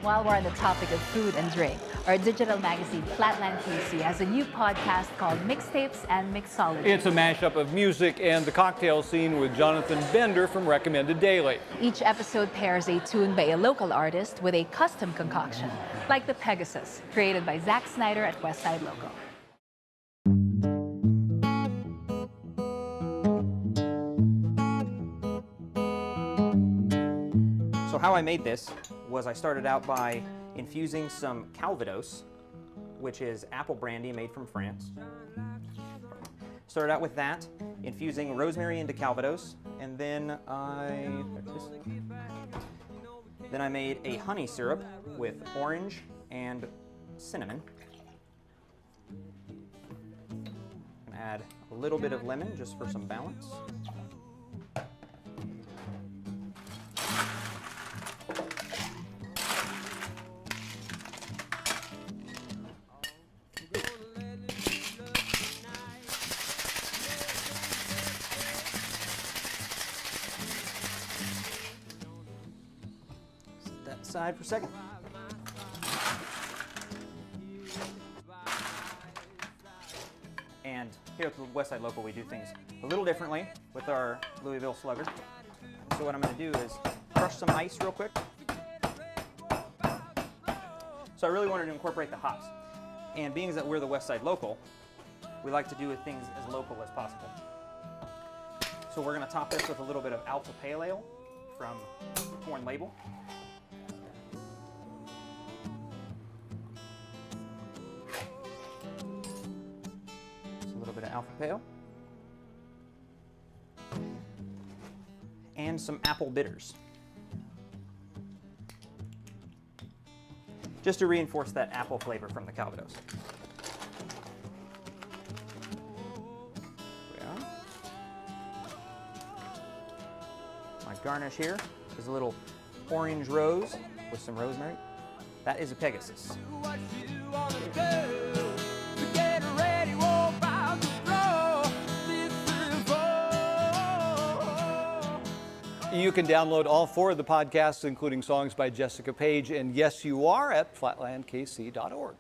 While we're on the topic of food and drink, our digital magazine Flatland KC has a new podcast called Mixtapes and Mixology. It's a mashup of music and the cocktail scene with Jonathan Bender from Recommended Daily. Each episode pairs a tune by a local artist with a custom concoction, like the Pegasus, created by Zack Snyder at Westside Local. So how I made this was I started out by infusing some Calvados, which is apple brandy made from France. Started out with that, infusing rosemary into Calvados, and then I made a honey syrup with orange and cinnamon. And add a little bit of lemon just for some balance. Set that aside for a second. And here at the Westside Local, we do things a little differently with our Louisville Slugger. So what I'm going to do is crush some ice real quick. So I really wanted to incorporate the hops. And being that we're the Westside Local, we like to do things as local as possible. So we're going to top this with a little bit of Alpha Pale Ale from Torn Label. Just a little bit of Alpha Pale. And some apple bitters. Just to reinforce that apple flavor from the Calvados. Yeah. My garnish here is a little orange rose with some rosemary. That is a Pegasus. You can download all 4 of the podcasts, including songs by Jessica Page, and Yes You Are, at flatlandkc.org.